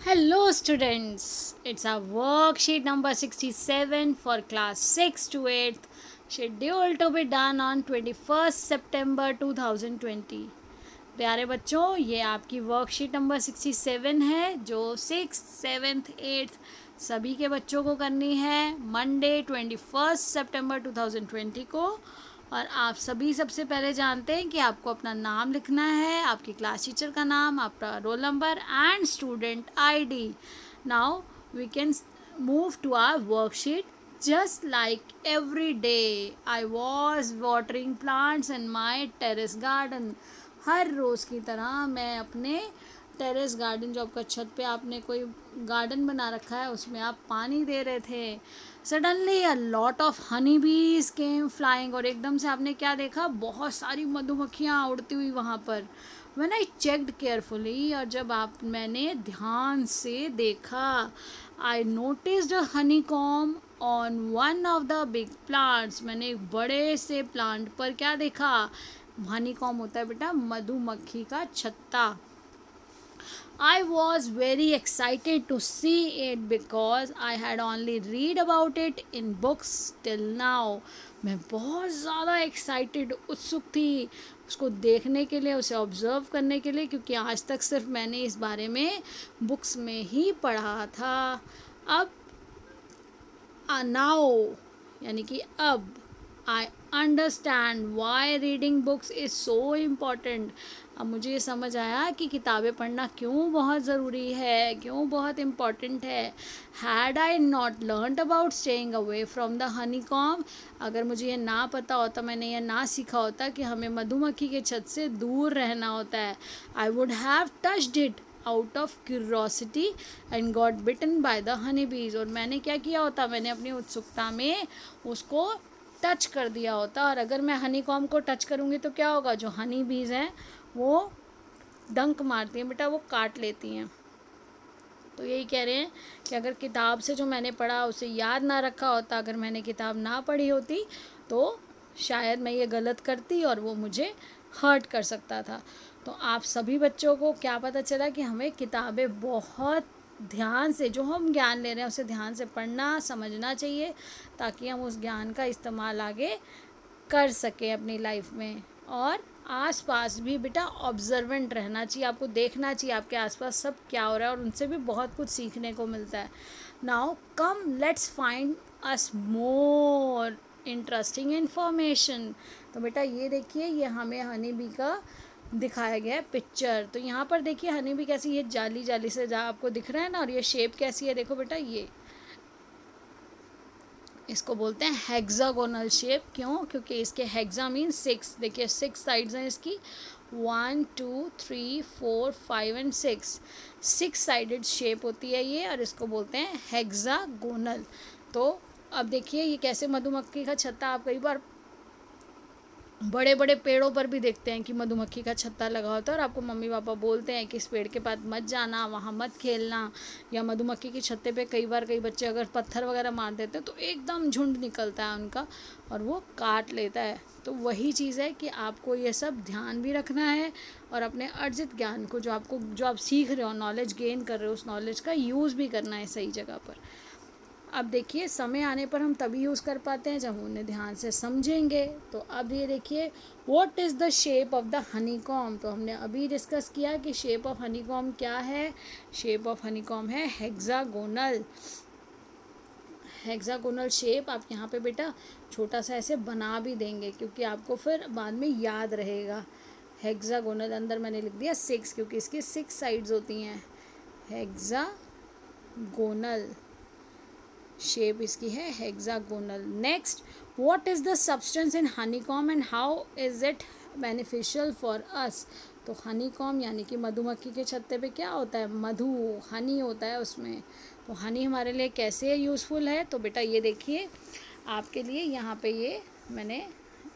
Hello students, it's our worksheet number 67 for class 6 to 8th, scheduled to be done on 21st September 2020. प्यारे बच्चों, ये आपकी worksheet number 67 है जो 6th, 7th, 8th सभी के बच्चों को करनी है मंडे 21st सितंबर 2020 को। और आप सभी सबसे पहले जानते हैं कि आपको अपना नाम लिखना है, आपकी क्लास टीचर का नाम, आपका roll number and student ID. Now we can move to our worksheet. Just like every day, I was watering plants in my terrace garden. हर रोज़ की तरह मैं अपने टेरेस गार्डन, जो आपका छत पे आपने कोई गार्डन बना रखा है, उसमें आप पानी दे रहे थे। Suddenly a lot of honey बीज केम फ्लाइंग, और एकदम से आपने क्या देखा, बहुत सारी मधुमक्खियाँ उड़ती हुई वहाँ पर। व्हेन आई चेक्ड केयरफुली, और जब मैंने ध्यान से देखा, I noticed a Honey com on one of the big plants. मैंने एक बड़े से प्लांट पर क्या देखा, हनी कॉम होता है बेटा मधुमक्खी का छत्ता। I was very excited to see it because I had only read about it in books till now. मैं बहुत ज़्यादा एक्साइटेड, उत्सुक थी उसको देखने के लिए, उसे ऑब्ज़र्व करने के लिए, क्योंकि आज तक सिर्फ मैंने इस बारे में बुक्स में ही पढ़ा था। अब नाउ यानी कि अब I understand why reading books is so important. अब मुझे ये समझ आया कि किताबें पढ़ना क्यों बहुत ज़रूरी है, क्यों बहुत इम्पॉर्टेंट है। Had I not learned about staying away from the honey com, अगर मुझे ये ना पता होता, मैंने ये ना सीखा होता कि हमें मधुमक्खी के छत से दूर रहना होता है, I would have touched it out of curiosity and got bitten by the honey bees. और मैंने क्या किया होता, मैंने अपनी उत्सुकता में उसको टच कर दिया होता। और अगर मैं हनी कॉम को टच करूँगी तो क्या होगा, जो हनी बीज हैं वो डंक मारती हैं बेटा, वो काट लेती हैं। तो यही कह रहे हैं कि अगर किताब से जो मैंने पढ़ा उसे याद ना रखा होता, अगर मैंने किताब ना पढ़ी होती तो शायद मैं ये गलत करती और वो मुझे हर्ट कर सकता था। तो आप सभी बच्चों को क्या पता चला कि हमें किताबें बहुत ध्यान से, जो हम ज्ञान ले रहे हैं उसे ध्यान से पढ़ना, समझना चाहिए, ताकि हम उस ज्ञान का इस्तेमाल आगे कर सकें अपनी लाइफ में। और आसपास भी बेटा ऑब्जर्वेंट रहना चाहिए, आपको देखना चाहिए आपके आसपास सब क्या हो रहा है, और उनसे भी बहुत कुछ सीखने को मिलता है। Now come let's find us more interesting information. तो बेटा ये देखिए, ये हमें हनी बी का दिखाया गया है पिक्चर। तो यहाँ पर देखिए हनी बी कैसी, ये जाली जाली से जा आपको दिख रहा है ना, और ये शेप कैसी है, देखो बेटा, ये इसको बोलते हैं हेक्सागोनल शेप। क्यों? क्योंकि इसके हेक्सा मीन 6, देखिए 6 साइड्स हैं इसकी, 1 2 3 4 5 एंड 6 साइडेड शेप होती है ये, और इसको बोलते हैं हेक्सागोनल। तो अब देखिए ये कैसे मधुमक्खी का छत्ता, आप कई बार बड़े बड़े पेड़ों पर भी देखते हैं कि मधुमक्खी का छत्ता लगा होता है, और आपको मम्मी पापा बोलते हैं कि इस पेड़ के पास मत जाना, वहाँ मत खेलना। या मधुमक्खी के छत्ते पे कई बार कई बच्चे अगर पत्थर वगैरह मार देते हैं तो एकदम झुंड निकलता है उनका और वो काट लेता है। तो वही चीज़ है कि आपको ये सब ध्यान भी रखना है, और अपने अर्जित ज्ञान को, जो आप सीख रहे हो, नॉलेज गेन कर रहे हो, उस नॉलेज का यूज़ भी करना है सही जगह पर। अब देखिए समय आने पर हम तभी यूज़ कर पाते हैं जब उन्हें ध्यान से समझेंगे। तो अब ये देखिए, what is the shape of the honey com. तो हमने अभी डिस्कस किया कि शेप ऑफ हनी कॉम क्या है। शेप ऑफ हनी कॉम है हेक्सागोनल। हेक्सागोनल शेप आप यहाँ पे बेटा छोटा सा ऐसे बना भी देंगे, क्योंकि आपको फिर बाद में याद रहेगा। हेक्सागोनल अंदर मैंने लिख दिया 6, क्योंकि इसकी 6 साइड्स होती हैं। हेक्सागोनल शेप इसकी है hexagonal. Next, what is the substance in honeycomb and how is it beneficial for अस। तो हनीकॉम यानी कि मधुमक्खी के छत्ते पे क्या होता है, मधु, हनी होता है उसमें। तो हनी हमारे लिए कैसे यूज़फुल है, तो बेटा ये देखिए आपके लिए यहाँ पे ये मैंने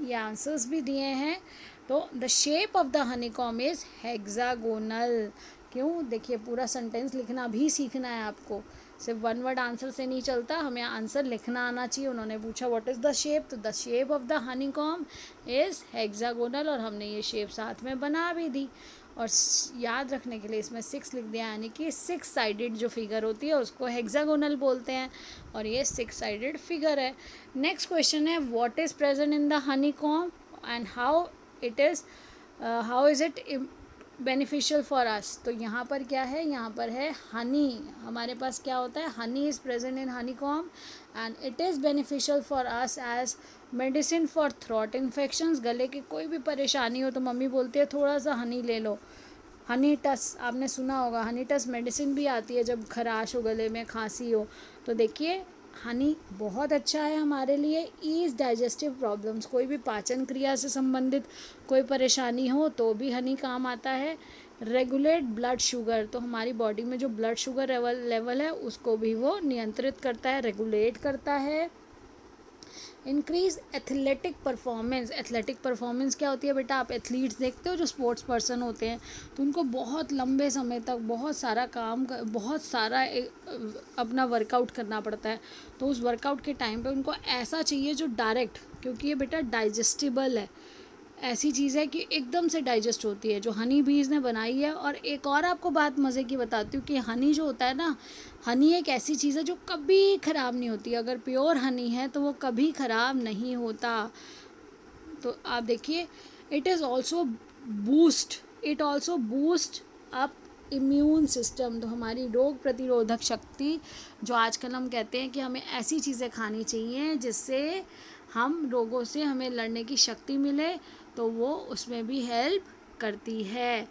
ये आंसर्स भी दिए हैं। तो the shape of the honeycomb is hexagonal. क्यों? देखिए पूरा सेंटेंस लिखना भी सीखना है आपको, सिर्फ वन वर्ड आंसर से नहीं चलता, हमें आंसर लिखना आना चाहिए। उन्होंने पूछा व्हाट इज़ द शेप, तो the shape of the honeycomb is hexagonal, और हमने ये शेप साथ में बना भी दी। और याद रखने के लिए इसमें 6 लिख दिया, यानी कि 6 साइडेड जो फिगर होती है उसको हेक्सागोनल बोलते हैं, और ये 6 साइडेड फिगर है। नेक्स्ट क्वेश्चन है, what is present in the honey comb and how is it beneficial for अस। तो यहाँ पर क्या है, यहाँ पर है हनी। हमारे पास क्या होता है, honey is present in honey comb and it is beneficial for us as medicine for throat infections. गले की कोई भी परेशानी हो तो मम्मी बोलती है थोड़ा सा हनी ले लो। हनी टस आपने सुना होगा, हनी टस मेडिसिन भी आती है जब खराश हो, गले में खांसी हो। तो देखिए हनी बहुत अच्छा है हमारे लिए। ईज डाइजेस्टिव प्रॉब्लम्स, कोई भी पाचन क्रिया से संबंधित कोई परेशानी हो तो भी हनी काम आता है। रेगुलेट ब्लड शुगर, तो हमारी बॉडी में जो ब्लड शुगर लेवल है उसको भी वो नियंत्रित करता है, रेगुलेट करता है। Increase athletic performance. Athletic performance क्या होती है बेटा, आप एथलीट्स देखते हो जो स्पोर्ट्स पर्सन होते हैं, तो उनको बहुत लंबे समय तक बहुत सारा अपना वर्कआउट करना पड़ता है। तो उस वर्कआउट के टाइम पे उनको ऐसा चाहिए जो डायरेक्ट, क्योंकि ये बेटा डाइजेस्टिबल है, ऐसी चीज़ है कि एकदम से डाइजेस्ट होती है, जो हनी बीज ने बनाई है। और एक और आपको बात मज़े की बताती हूँ कि हनी जो होता है ना, हनी एक ऐसी चीज़ है जो कभी ख़राब नहीं होती। अगर प्योर हनी है तो वो कभी ख़राब नहीं होता। तो आप देखिए, it also boost up immune system. तो हमारी रोग प्रतिरोधक शक्ति, जो आजकल हम कहते हैं कि हमें ऐसी चीज़ें खानी चाहिए जिससे हम रोगों से हमें लड़ने की शक्ति मिले, तो वो उसमें भी हेल्प करती है।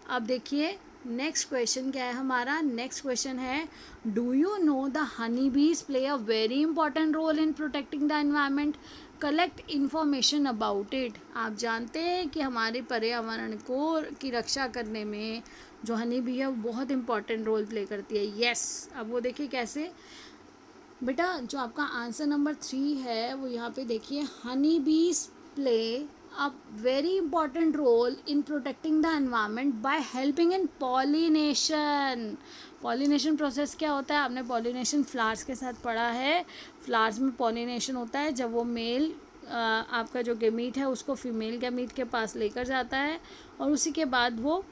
अब देखिए नेक्स्ट क्वेश्चन क्या है हमारा। नेक्स्ट क्वेश्चन है, do you know the honey bees play a very important role in protecting the environment, collect information about it. आप जानते हैं कि हमारे पर्यावरण को की रक्षा करने में जो हनी बी है वो बहुत इंपॉर्टेंट रोल प्ले करती है। यस, अब वो देखिए कैसे बेटा। जो आपका आंसर नंबर 3 है वो यहाँ पे देखिए, Honey bees play a very important role in protecting the environment by helping in pollination। pollination process क्या होता है, आपने pollination flowers के साथ पढ़ा है। flowers में pollination होता है जब वो मेल आपका जो गेमीट है उसको फीमेल गेमीट के पास लेकर जाता है, और उसी के बाद वो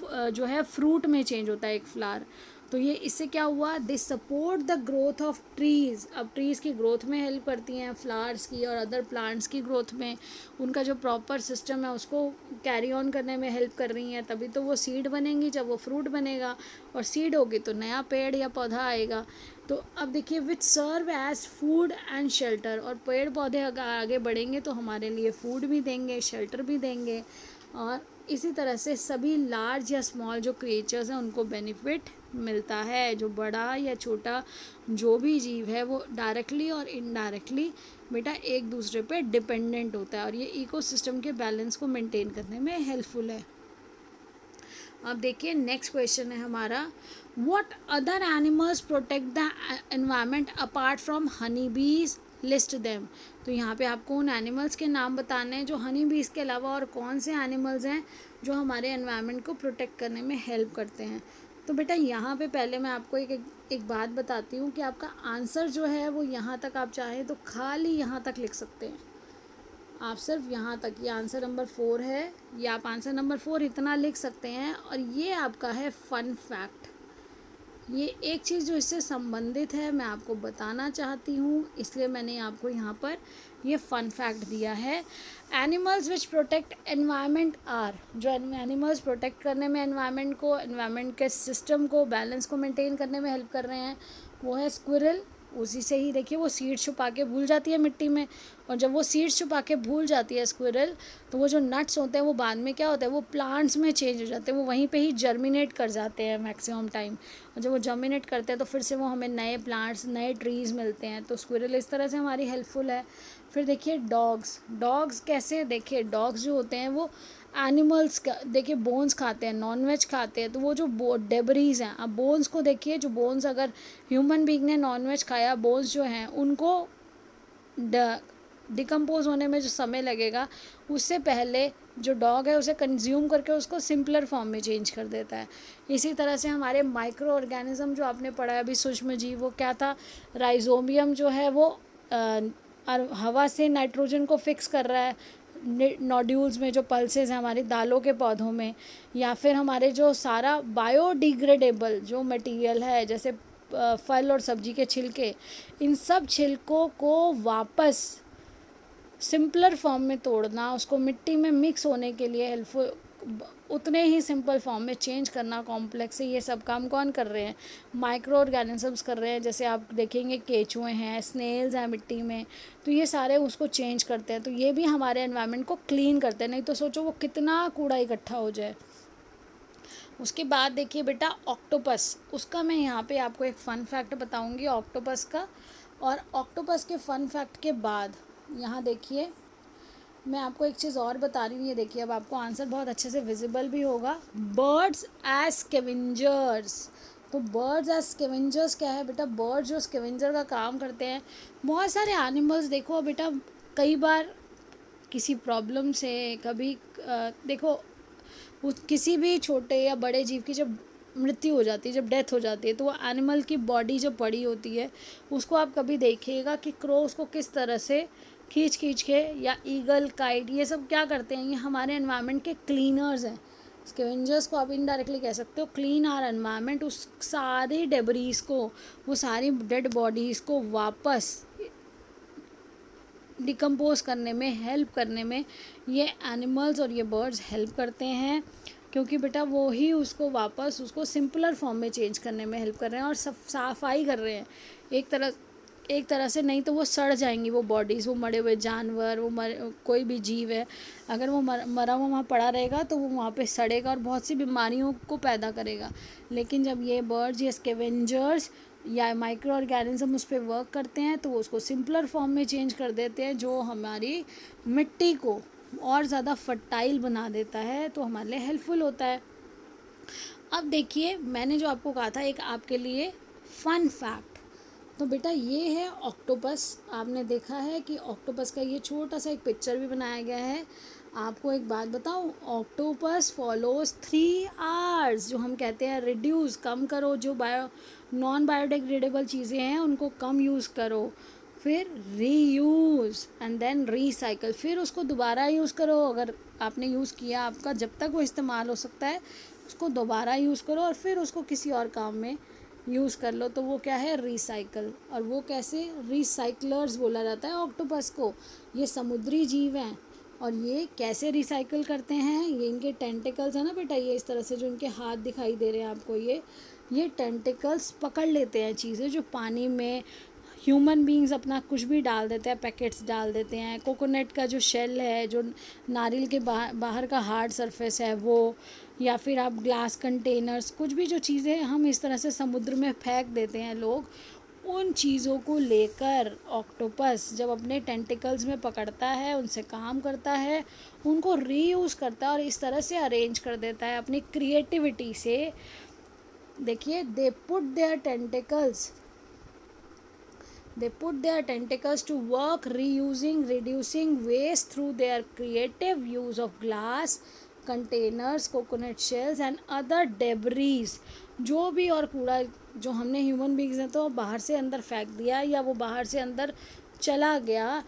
जो है फ्रूट में चेंज होता है एक फ्लावर। तो ये इससे क्या हुआ, they support the growth of trees. अब ट्रीज़ की ग्रोथ में हेल्प करती हैं, फ्लावर्स की और अदर प्लांट्स की ग्रोथ में, उनका जो प्रॉपर सिस्टम है उसको कैरी ऑन करने में हेल्प कर रही हैं। तभी तो वो सीड बनेंगी, जब वो फ्रूट बनेगा और सीड होगी तो नया पेड़ या पौधा आएगा। तो अब देखिए, which serve as food and shelter. और पेड़ पौधे अगर आगे बढ़ेंगे तो हमारे लिए फूड भी देंगे, शेल्टर भी देंगे, और इसी तरह से सभी लार्ज या स्मॉल जो क्रिएचर्स हैं उनको बेनिफिट मिलता है। जो बड़ा या छोटा जो भी जीव है वो डायरेक्टली और इनडायरेक्टली बेटा एक दूसरे पे डिपेंडेंट होता है, और ये इकोसिस्टम के बैलेंस को मेंटेन करने में हेल्पफुल है। अब देखिए नेक्स्ट क्वेश्चन है हमारा, what other animals protect the environment apart from Honey बीज, लिस्ट देम। तो यहाँ पे आपको उन एनिमल्स के नाम बताने हैं जो हनी बीज के अलावा और कौन से एनिमल्स हैं जो हमारे एनवायरनमेंट को प्रोटेक्ट करने में हेल्प करते हैं। तो बेटा यहाँ पे पहले मैं आपको एक बात बताती हूँ कि आपका आंसर जो है वो यहाँ तक आप चाहें तो खाली यहाँ तक लिख सकते हैं। आप सिर्फ यहाँ तक, ये आंसर नंबर 4 है, या आप आंसर नंबर 4 इतना लिख सकते हैं। और ये आपका है फन फैक्ट। ये एक चीज़ जो इससे संबंधित है मैं आपको बताना चाहती हूँ, इसलिए मैंने आपको यहाँ पर ये फन फैक्ट दिया है। Animals which protect environment are, जो एनिमल्स प्रोटेक्ट करने में एनवायरनमेंट को, एनवायरनमेंट के सिस्टम को, बैलेंस को मेंटेन करने में हेल्प कर रहे हैं, वो है स्क्विरल। उसी से ही देखिए वो सीड्स छुपा के भूल जाती है मिट्टी में, और जब वो सीड्स छुपा के भूल जाती है स्क्विरल, तो वो जो नट्स होते हैं वो बाद में क्या होता है, वो प्लांट्स में चेंज हो जाते हैं, वो वहीं पे ही जर्मिनेट कर जाते हैं मैक्सिमम टाइम। और जब वो जर्मिनेट करते हैं तो फिर से वो हमें नए प्लांट्स, नए ट्रीज़ मिलते हैं। तो स्क्विरल इस तरह से हमारी हेल्पफुल है। फिर देखिए डॉग्स कैसे, देखिए डॉग्स जो होते हैं वो एनिमल्स का देखिए बोन्स खाते हैं, नॉनवेज खाते हैं, तो वो जो डेबरीज हैं, अब बोन्स को देखिए, जो बोन्स अगर ह्यूमन बीइंग ने नॉनवेज खाया, बोन्स जो हैं उनको डिकम्पोज होने में जो समय लगेगा, उससे पहले जो डॉग है उसे कंज्यूम करके उसको सिंपलर फॉर्म में चेंज कर देता है। इसी तरह से हमारे माइक्रो ऑर्गेनिज्म जो आपने पढ़ा है अभी, सूक्ष्म जीव, वो क्या था, राइजोबियम जो है वो हवा से नाइट्रोजन को फिक्स कर रहा है, नोड्यूल्स में जो पल्सेस हैं हमारी दालों के पौधों में, या फिर हमारे जो सारा बायोडिग्रेडेबल जो मटेरियल है जैसे फल और सब्जी के छिलके, इन सब छिलकों को वापस सिंपलर फॉर्म में तोड़ना, उसको मिट्टी में मिक्स होने के लिए हेल्पफुल, उतने ही सिंपल फॉर्म में चेंज करना कॉम्प्लेक्स से, ये सब काम कौन कर रहे हैं? माइक्रो ऑर्गेनिजम्स कर रहे हैं। जैसे आप देखेंगे केचुए हैं, स्नेल्स हैं मिट्टी में, तो ये सारे उसको चेंज करते हैं। तो ये भी हमारे एनवायरनमेंट को क्लीन करते हैं। नहीं तो सोचो वो कितना कूड़ा इकट्ठा हो जाए। उसके बाद देखिए बेटा ऑक्टोपस, उसका मैं यहाँ पे आपको एक फ़न फैक्ट बताऊँगी ऑक्टोपस का। और ऑक्टोपस के फ़न फैक्ट के बाद यहाँ देखिए मैं आपको एक चीज़ और बता रही हूँ। ये देखिए अब आपको आंसर बहुत अच्छे से विजिबल भी होगा। Birds as scavengers. तो बर्ड्स एज स्कैवेंजर्स क्या है बेटा? बर्ड्स जो स्कैवेंजर का काम करते हैं। बहुत सारे एनिमल्स देखो बेटा, कई बार किसी प्रॉब्लम से कभी देखो किसी भी छोटे या बड़े जीव की जब मृत्यु हो जाती है, जब डेथ हो जाती है, तो वो एनिमल की बॉडी जब पड़ी होती है उसको आप कभी देखिएगा कि क्रो उसको किस तरह से खींच के, या ईगल, काइट, ये सब क्या करते हैं? ये हमारे एनवायरनमेंट के क्लीनर्स हैं। स्कैवेंजर्स को आप इनडायरेक्टली कह सकते हो, क्लीन आवर एनवायरनमेंट। उस सारे डेब्रीज को, वो सारी डेड बॉडीज़ को वापस डिकम्पोज करने में, हेल्प करने में ये एनिमल्स और ये बर्ड्स हेल्प करते हैं। क्योंकि बेटा वो ही उसको वापस उसको सिंपलर फॉर्म में चेंज करने में हेल्प कर रहे हैं और सफाई कर रहे हैं एक तरह से। नहीं तो वो सड़ जाएंगी वो बॉडीज़, वो मरे हुए जानवर, कोई भी जीव है, अगर वो मरा हुआ वहाँ पड़ा रहेगा तो वो वहाँ पे सड़ेगा और बहुत सी बीमारियों को पैदा करेगा। लेकिन जब ये बर्ड्स, ये स्कैवेंजर्स या माइक्रो ऑर्गेनिज्म उस पर वर्क करते हैं तो वो उसको सिंपलर फॉर्म में चेंज कर देते हैं, जो हमारी मिट्टी को और ज़्यादा फर्टाइल बना देता है, तो हमारे लिए हेल्पफुल होता है। अब देखिए मैंने जो आपको कहा था एक आपके लिए फन फैक्ट, तो बेटा ये है ऑक्टोपस। आपने देखा है कि ऑक्टोपस का ये छोटा सा एक पिक्चर भी बनाया गया है। आपको एक बात बताऊं, ऑक्टोपस फॉलोज 3 Rs, जो हम कहते हैं रिड्यूस, कम करो, जो नॉन बायोडिग्रेडेबल चीज़ें हैं उनको कम यूज़ करो, फिर रीयूज़ एंड देन रीसाइकल, फिर उसको दोबारा यूज़ करो। अगर आपने यूज़ किया, आपका जब तक वो इस्तेमाल हो सकता है उसको दोबारा यूज़ करो और फिर उसको किसी और काम में यूज़ कर लो, तो वो क्या है? रीसाइकल। और वो कैसे? रीसाइक्लर्स बोला जाता है ऑक्टोपस को। ये समुद्री जीव हैं और ये कैसे रिसाइकल करते हैं? ये इनके टेंटिकल्स है ना बेटा, ये इस तरह से जो इनके हाथ दिखाई दे रहे हैं आपको, ये टेंटिकल्स पकड़ लेते हैं चीज़ें जो पानी में। ह्यूमन बींग्स अपना कुछ भी डाल देते हैं, पैकेट्स डाल देते हैं, कोकोनट का जो शेल है, जो नारियल के बाहर का हार्ड सरफेस है वो, या फिर आप ग्लास कंटेनर्स, कुछ भी जो चीज़ें हम इस तरह से समुद्र में फेंक देते हैं लोग, उन चीज़ों को लेकर ऑक्टोपस जब अपने टेंटिकल्स में पकड़ता है, उनसे काम करता है, उनको रीयूज़ करता है और इस तरह से अरेंज कर देता है अपनी क्रिएटिविटी से। देखिए they put their tentacles to work, reusing, reducing waste through their creative use of glass containers, coconut shells and other debris। जो भी और कूड़ा जो हमने ह्यूमन बींग्स हैं तो बाहर से अंदर फेंक दिया या वो बाहर से अंदर चला गया,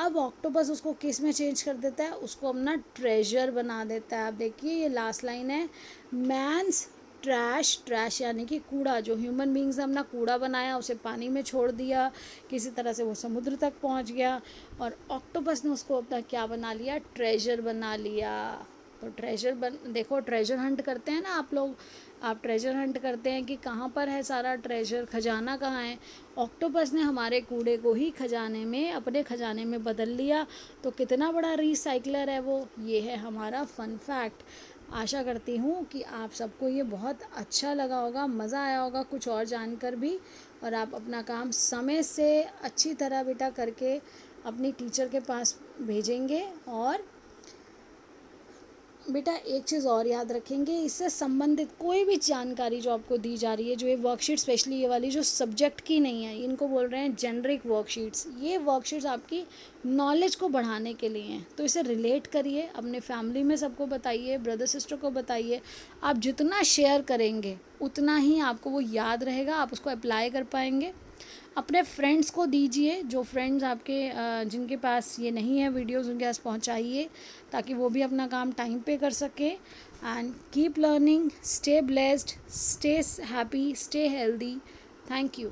अब ऑक्टोपस उसको किस में चेंज कर देता है? उसको अपना ट्रेजर बना देता है। आप देखिए ये लास्ट लाइन है, मैन्स ट्रैश यानी कि कूड़ा, जो ह्यूमन बींग्स ने अपना कूड़ा बनाया उसे पानी में छोड़ दिया, किसी तरह से वो समुद्र तक पहुंच गया और ऑक्टोपस ने उसको अपना क्या बना लिया? ट्रेजर बना लिया। तो देखो ट्रेजर हंट करते हैं ना आप लोग, आप ट्रेजर हंट करते हैं कि कहाँ पर है सारा ट्रेजर, खजाना कहाँ है? ऑक्टोपस ने हमारे कूड़े को ही खजाने में, अपने खजाने में बदल लिया। तो कितना बड़ा रिसाइकलर है वो। ये है हमारा फन फैक्ट। आशा करती हूँ कि आप सबको ये बहुत अच्छा लगा होगा, मज़ा आया होगा कुछ और जानकर भी, और आप अपना काम समय से अच्छी तरह बेटा करके अपनी टीचर के पास भेजेंगे। और बेटा एक चीज़ और याद रखेंगे, इससे संबंधित कोई भी जानकारी जो आपको दी जा रही है, जो ये वर्कशीट, स्पेशली ये वाली जो सब्जेक्ट की नहीं है, इनको बोल रहे हैं जेनरिक वर्कशीट्स। ये वर्कशीट्स आपकी नॉलेज को बढ़ाने के लिए हैं, तो इसे रिलेट करिए, अपने फैमिली में सबको बताइए, ब्रदर सिस्टर को बताइए। आप जितना शेयर करेंगे उतना ही आपको वो याद रहेगा, आप उसको अप्लाई कर पाएंगे। अपने फ्रेंड्स को दीजिए, जो फ्रेंड्स आपके जिनके पास ये नहीं है वीडियोस, उनके पास पहुंचाइए ताकि वो भी अपना काम टाइम पे कर सके। And keep learning, stay blessed, stay happy, stay healthy. Thank you.